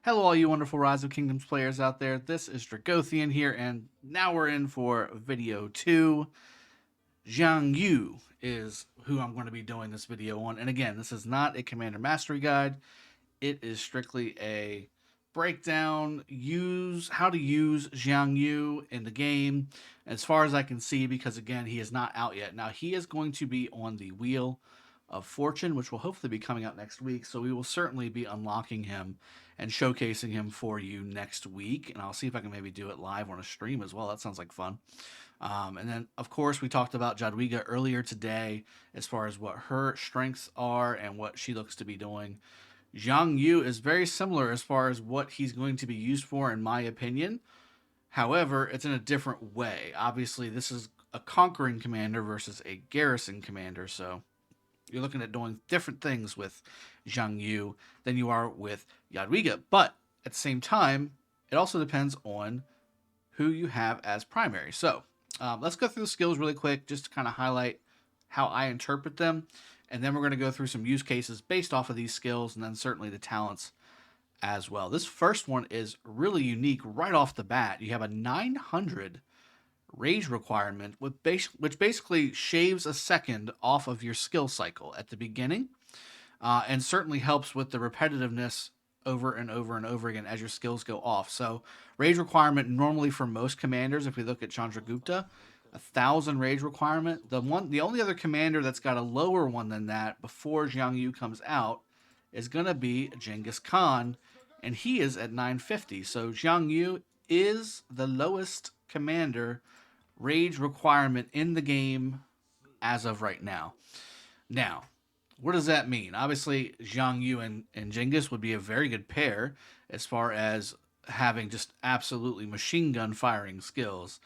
Hello, all you wonderful Rise of Kingdoms players out there. This is Dragothien here, and now we're in for video 2. Xiang Yu is who I'm going to be doing this video on. And again, this is not a Commander Mastery Guide. It is strictly a breakdown, how to use Xiang Yu in the game, as far as I can see, because again, he is not out yet. Now, he is going to be on the Wheel of Fortune, which will hopefully be coming out next week. So we will certainly be unlocking him and showcasing him for you next week. And I'll see if I can maybe do it live on a stream as well. That sounds like fun. And then, of course, we talked about Jadwiga earlier today as far as what her strengths are and what she looks to be doing. Xiang Yu is very similar as far as what he's going to be used for, in my opinion. However, it's in a different way. Obviously, this is a conquering commander versus a garrison commander, so you're looking at doing different things with Xiang Yu than you are with Jadwiga. But at the same time, it also depends on who you have as primary. So let's go through the skills really quick just to kind of highlight how I interpret them. And then we're going to go through some use cases based off of these skills, and then certainly the talents as well. This first one is really unique right off the bat. You have a 900 rage requirement, which basically shaves a second off of your skill cycle at the beginning, and certainly helps with the repetitiveness over and over and over again as your skills go off. So rage requirement normally for most commanders, if we look at Chandragupta, 1,000 rage requirement. The only other commander that's got a lower one than that before Xiang Yu comes out is going to be Genghis Khan, and he is at 950. So Xiang Yu is the lowest commander rage requirement in the game as of right now. Now, what does that mean? Obviously, Xiang Yu and Genghis would be a very good pair as far as having just absolutely machine gun firing skills,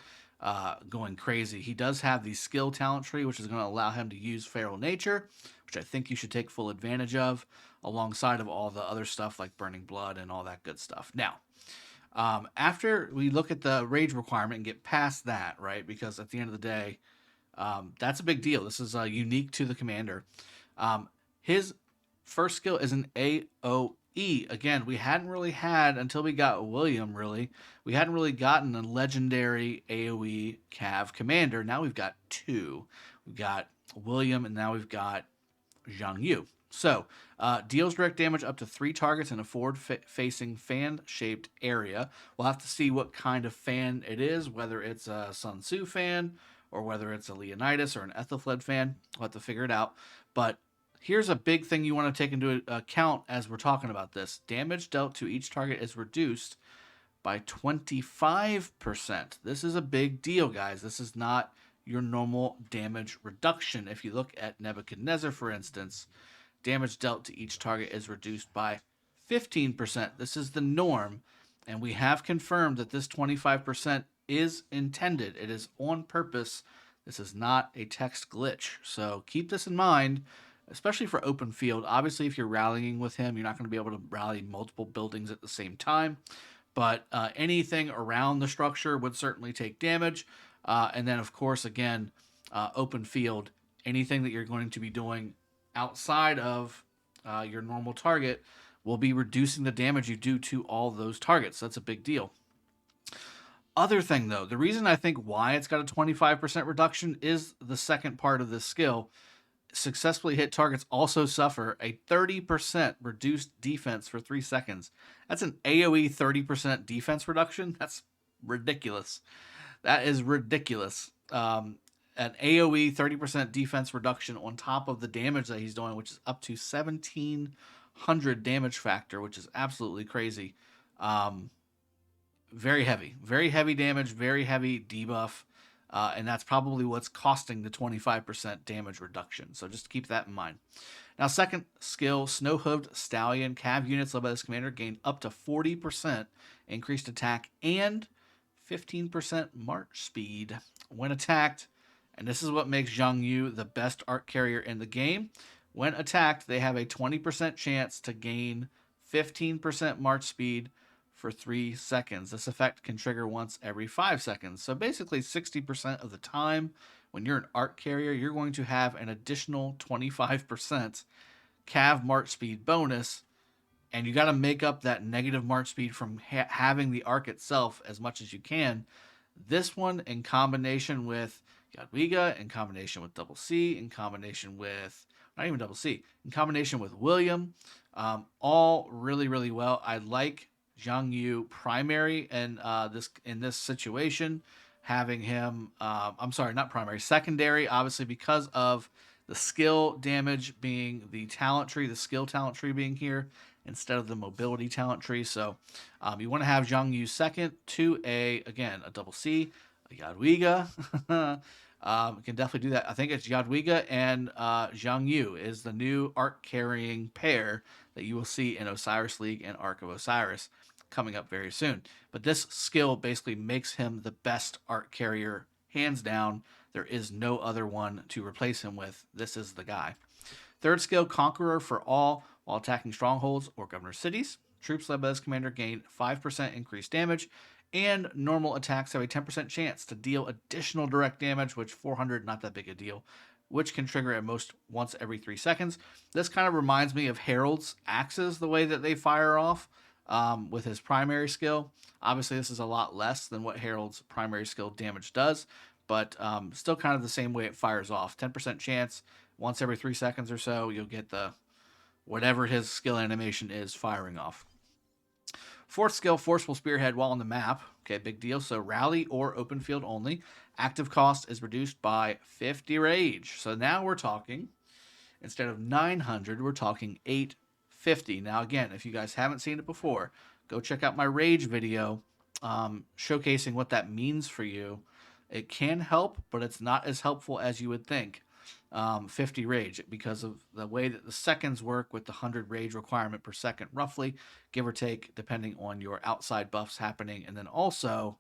going crazy. He does have the skill talent tree, which is going to allow him to use feral nature, which I think you should take full advantage of, alongside of all the other stuff like burning blood and all that good stuff. Now, after we look at the rage requirement and get past that, right, because at the end of the day, that's a big deal. This is unique to the commander. His first skill is an AoE. Again, we hadn't really had, until we got William, we hadn't really gotten a legendary AoE CAV commander. Now we've got two. We've got William, and now we've got Xiang Yu. So, deals direct damage up to 3 targets in a forward-facing fan-shaped area. We'll have to see what kind of fan it is, whether it's a Sun Tzu fan or whether it's a Leonidas or an Ethelfled fan. We'll have to figure it out. But here's a big thing you want to take into account as we're talking about this. Damage dealt to each target is reduced by 25%. This is a big deal, guys. This is not your normal damage reduction. If you look at Nebuchadnezzar, for instance, damage dealt to each target is reduced by 15%. This is the norm, and we have confirmed that this 25% is intended. It is on purpose. This is not a text glitch. So keep this in mind, especially for open field. Obviously, if you're rallying with him, you're not going to be able to rally multiple buildings at the same time. But anything around the structure would certainly take damage. And then, of course, again, open field, anything that you're going to be doing outside of your normal target will be reducing the damage you do to all those targets. That's a big deal. Other thing, though, the reason I think why it's got a 25% reduction is the second part of this skill. Successfully hit targets also suffer a 30% reduced defense for 3 seconds. That's an AoE 30% defense reduction. That's ridiculous. That is ridiculous. An AoE 30% defense reduction on top of the damage that he's doing, which is up to 1,700 damage factor, which is absolutely crazy. Very heavy damage, very heavy debuff. And that's probably what's costing the 25% damage reduction. So just keep that in mind. Now, second skill, Snow-Hooved Stallion. CAV units led by this commander gain up to 40% increased attack and 15% march speed when attacked. And this is what makes Xiang Yu the best arc carrier in the game. When attacked, they have a 20% chance to gain 15% march speed for 3 seconds. This effect can trigger once every 5 seconds. So basically 60% of the time when you're an arc carrier, you're going to have an additional 25% CAV march speed bonus and you got to make up that negative march speed from having the arc itself as much as you can. This one, in combination with Jadwiga, in combination with Double C, in combination with not even Double C, in combination with William, all really, really well. I like Xiang Yu primary and in this situation, having him. I'm sorry, not primary, secondary. Obviously, because of the skill damage being the talent tree, the skill talent tree being here instead of the mobility talent tree. So you want to have Xiang Yu second to a Double C, a Jadwiga. You can definitely do that. I think it's Jadwiga and Xiang Yu is the new arc carrying pair that you will see in Osiris League and Arc of Osiris coming up very soon. But this skill basically makes him the best arc carrier, hands down. There is no other one to replace him with. This is the guy. Third skill, Conqueror for all while attacking strongholds or governor cities. Troops led by this commander gain 5% increased damage, and normal attacks have a 10% chance to deal additional direct damage, which 400, not that big a deal, which can trigger at most once every 3 seconds. This kind of reminds me of Harold's axes, the way that they fire off with his primary skill. Obviously, this is a lot less than what Harold's primary skill damage does, but still kind of the same way it fires off. 10% chance, once every 3 seconds or so, you'll get the whatever his skill animation is firing off. Fourth skill, Forceful Spearhead while on the map. Okay, big deal. So rally or open field only. Active cost is reduced by 50 rage. So now we're talking, instead of 900, we're talking 850. Now again, if you guys haven't seen it before, go check out my rage video showcasing what that means for you. It can help, but it's not as helpful as you would think. 50 rage because of the way that the seconds work with the 100 rage requirement per second, roughly, give or take, depending on your outside buffs happening, and then also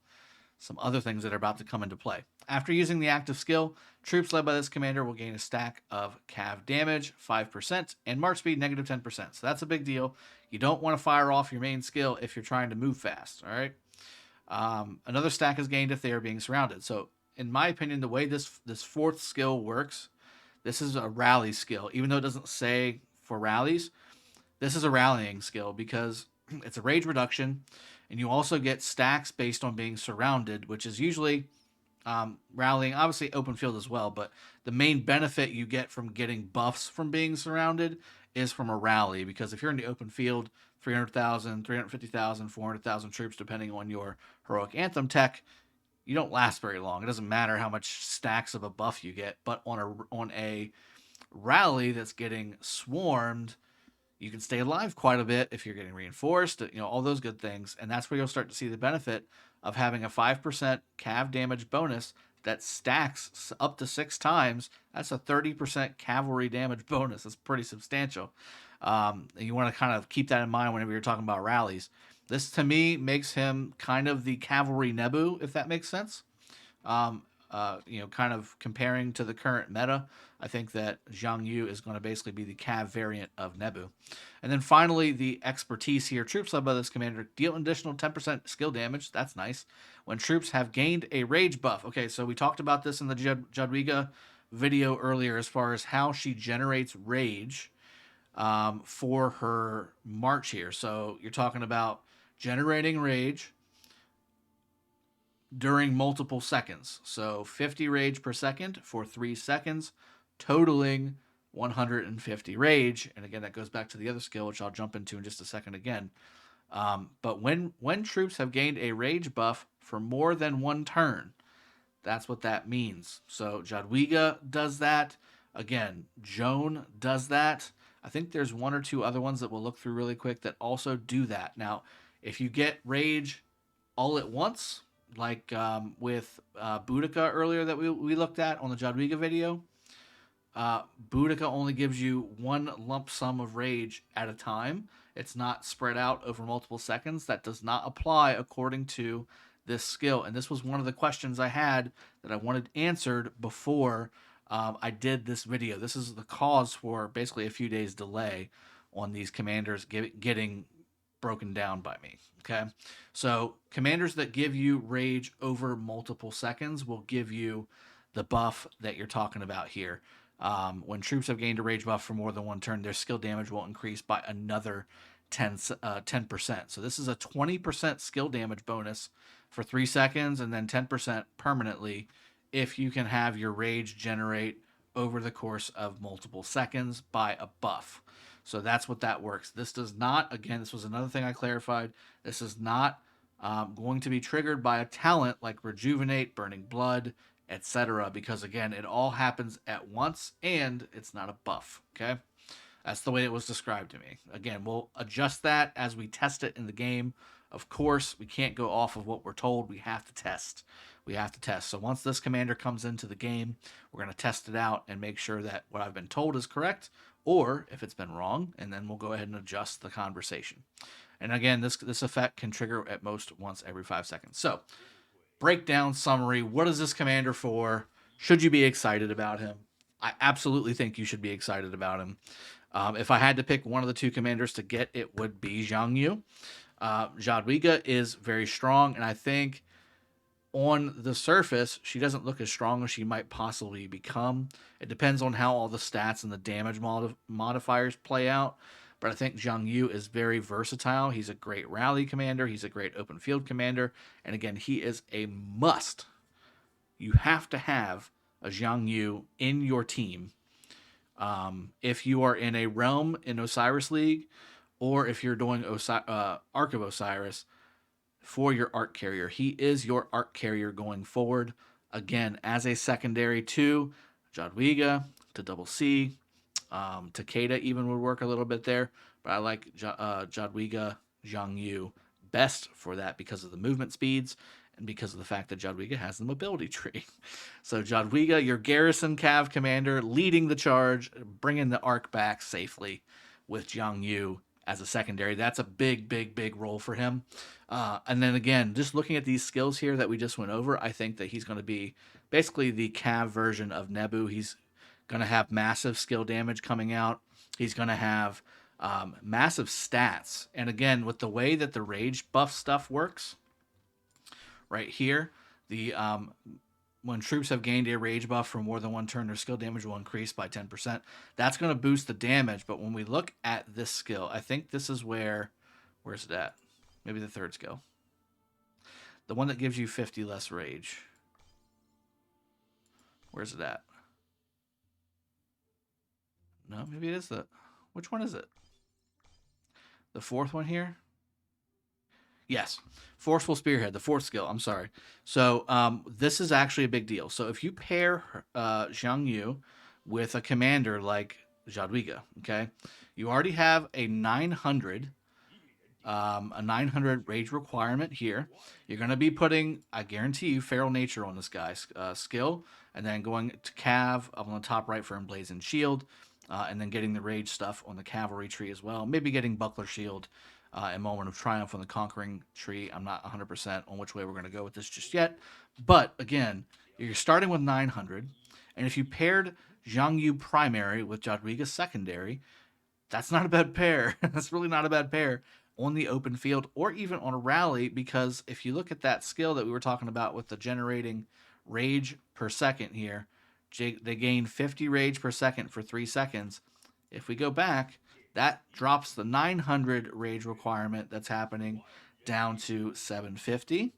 some other things that are about to come into play. After using the active skill, troops led by this commander will gain a stack of CAV damage, 5%, and march speed, negative 10%. So that's a big deal. You don't want to fire off your main skill if you're trying to move fast, all right? Another stack is gained if they are being surrounded. So, in my opinion, the way this fourth skill works, this is a rally skill. Even though it doesn't say for rallies, this is a rallying skill because it's a rage reduction, and you also get stacks based on being surrounded, which is usually rallying, obviously open field as well, but the main benefit you get from getting buffs from being surrounded is from a rally, because if you're in the open field, 300,000, 350,000, 400,000 troops, depending on your heroic anthem tech, you don't last very long. It doesn't matter how much stacks of a buff you get, but on a rally that's getting swarmed, you can stay alive quite a bit if you're getting reinforced, all those good things. And that's where you'll start to see the benefit of having a 5% cav damage bonus that stacks up to 6 times. That's a 30% cavalry damage bonus. That's pretty substantial. You want to kind of keep that in mind whenever you're talking about rallies. This, to me, makes him kind of the cavalry Nebu, if that makes sense. Kind of comparing to the current meta, I think that Xiang Yu is going to basically be the Cav variant of Nebu. And then finally, the expertise here. Troops led by this commander deal an additional 10% skill damage. That's nice. When troops have gained a rage buff. Okay, so we talked about this in the Jadwiga video earlier as far as how she generates rage for her march here. So you're talking about generating rage during multiple seconds. So 50 rage per second for 3 seconds, totaling 150 rage. And again, that goes back to the other skill, which I'll jump into in just a second again. But when troops have gained a rage buff for more than 1 turn, that's what that means. So Jadwiga does that. Again, Joan does that. I think there's 1 or 2 other ones that we'll look through really quick that also do that. Now, if you get rage all at once, like with Boudica earlier that we looked at on the Jadwiga video, Boudica only gives you 1 lump sum of rage at a time. It's not spread out over multiple seconds. That does not apply according to this skill. And this was one of the questions I had that I wanted answered before I did this video. This is the cause for basically a few days delay on these commanders getting broken down by me. Okay, so commanders that give you rage over multiple seconds will give you the buff that you're talking about here. When troops have gained a rage buff for more than 1 turn, their skill damage will increase by another 10%. So this is a 20% skill damage bonus for 3 seconds, and then 10% permanently if you can have your rage generate over the course of multiple seconds by a buff. So that's what that works. This does not, again, this was another thing I clarified. This is not going to be triggered by a talent like Rejuvenate, Burning Blood, etc. Because again, it all happens at once and it's not a buff. Okay. That's the way it was described to me. Again, we'll adjust that as we test it in the game. Of course, we can't go off of what we're told. We have to test. We have to test. So once this commander comes into the game, we're going to test it out and make sure that what I've been told is correct, or if it's been wrong, and then we'll go ahead and adjust the conversation. And again, this effect can trigger at most once every 5 seconds. So, breakdown summary. What is this commander for? Should you be excited about him? I absolutely think you should be excited about him. If I had to pick one of the two commanders to get, it would be Xiang Yu. Jadwiga is very strong, and I think on the surface, she doesn't look as strong as she might possibly become. It depends on how all the stats and the damage modifiers play out. But I think Xiang Yu is very versatile. He's a great rally commander. He's a great open field commander. And again, he is a must. You have to have a Xiang Yu in your team. If you are in a realm in Osiris League, or if you're doing Ark of Osiris for your Arc Carrier. He is your Arc Carrier going forward. Again, as a secondary to Jadwiga, to Double C, Takeda even would work a little bit there. But I like Jadwiga, Xiang Yu best for that because of the movement speeds and because of the fact that Jadwiga has the mobility tree. So Jadwiga, your garrison CAV commander, leading the charge, bringing the arc back safely with Xiang Yu as a secondary. That's a big, big, big role for him. And then again, just looking at these skills here that we just went over, I think that he's going to be basically the CAV version of Nebu. He's going to have massive skill damage coming out. He's going to have massive stats. And again, with the way that the rage buff stuff works, right here, the when troops have gained a rage buff for more than one turn, their skill damage will increase by 10%. That's going to boost the damage. But when we look at this skill, I think this is where's it at? Maybe the third skill. The one that gives you 50 less rage. Where's it at? No, maybe it is the... Which one is it? The fourth one here? Yes. Forceful Spearhead, the fourth skill. I'm sorry. So this is actually a big deal. So if you pair Xiang Yu with a commander like Jadwiga, okay, you already have a 900 rage requirement here. You're going to be putting, I guarantee you, Feral Nature on this guy's skill, and then going to Cav up on the top right for Emblazoned Shield, and then getting the rage stuff on the Cavalry tree as well. Maybe getting Buckler Shield and Moment of Triumph on the Conquering tree. I'm not 100% on which way we're going to go with this just yet. But again, you're starting with 900, and if you paired Xiang Yu primary with Jadwiga secondary, that's not a bad pair. That's really not a bad pair on the open field or even on a rally, because if you look at that skill that we were talking about with the generating rage per second here, they gain 50 rage per second for 3 seconds. If we go back, that drops the 900 rage requirement that's happening down to 750.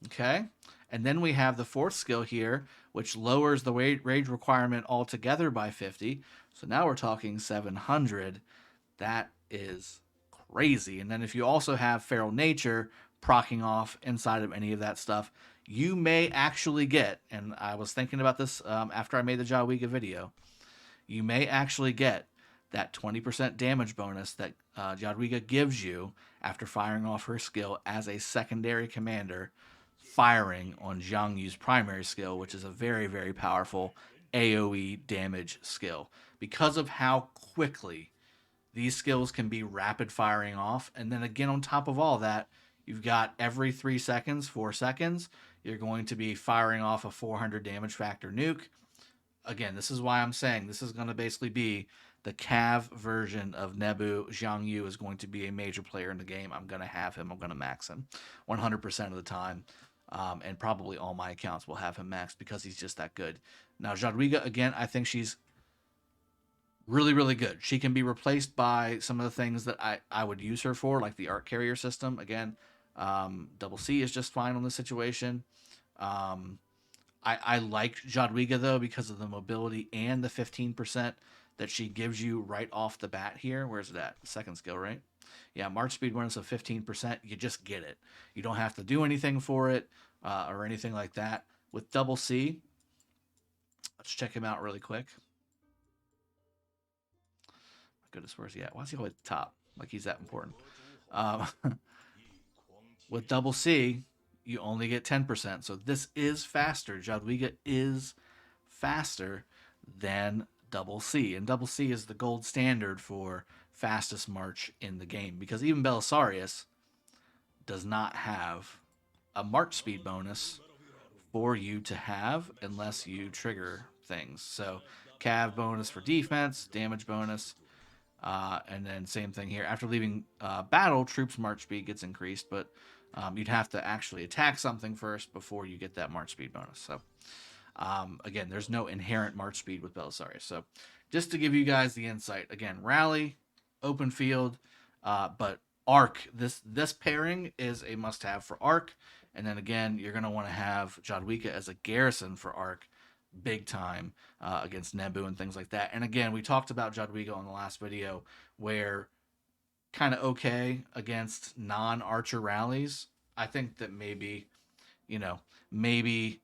Okay. And then we have the fourth skill here, which lowers the rage requirement altogether by 50. So now we're talking 700. That is crazy. And then if you also have Feral Nature proccing off inside of any of that stuff, you may actually get, and I was thinking about this after I made the Jadwiga video, you may actually get that 20% damage bonus that Jadwiga gives you after firing off her skill as a secondary commander, firing on Xiang Yu's primary skill, which is a very, very powerful AoE damage skill. Because of how quickly these skills can be rapid firing off. And then again, on top of all that, you've got every 3 seconds, 4 seconds, you're going to be firing off a 400 damage factor nuke. Again, this is why I'm saying this is going to basically be the CAV version of Nebu. Xiang Yu is going to be a major player in the game. I'm going to have him. I'm going to max him 100% of the time. And probably all my accounts will have him maxed because he's just that good. Now, Jadwiga, again, I think she's really, really good. She can be replaced by some of the things that I would use her for, like the art carrier system. Again, double C is just fine on this situation. Um, I like Jadwiga though because of the mobility and the 15% that she gives you right off the bat here. Where's it at? Second skill, right? Yeah, March speed bonus of 15%. You just get it. You don't have to do anything for it or anything like that. With double C, let's check him out really quick. Goodness, where's he at? Why is he always at the top? Like he's that important. Um, with double C, you only get 10%. So this is faster. Jadwiga is faster than double C. And double C is the gold standard for fastest march in the game because even Belisarius does not have a march speed bonus for you to have unless you trigger things. So CAV bonus for defense, damage bonus, and then same thing here. After leaving battle, troops' march speed gets increased, but you'd have to actually attack something first before you get that march speed bonus. So again, there's no inherent march speed with Belisarius. So just to give you guys the insight, again, rally, open field, but arc. This pairing is a must-have for arc. And then again, you're going to want to have Jadwiga as a garrison for arc big time against Nebu and things like that. And again, we talked about Jadwiga on the last video where kind of okay against non-archer rallies. I think that maybe, maybe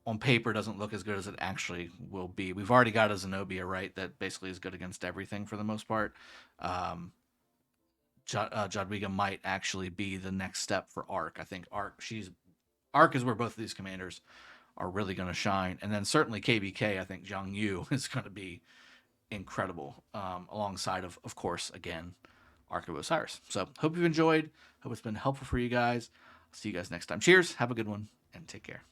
on paper doesn't look as good as it actually will be. We've already got a Zenobia, right, that basically is good against everything for the most part. Jadwiga might actually be the next step for Arc. I think Arc is where both of these commanders are really going to shine. And then certainly KBK, I think Xiang Yu is going to be incredible alongside of course, again, Arc of Osiris. So hope you've enjoyed. Hope it's been helpful for you guys. I'll see you guys next time. Cheers. Have a good one and take care.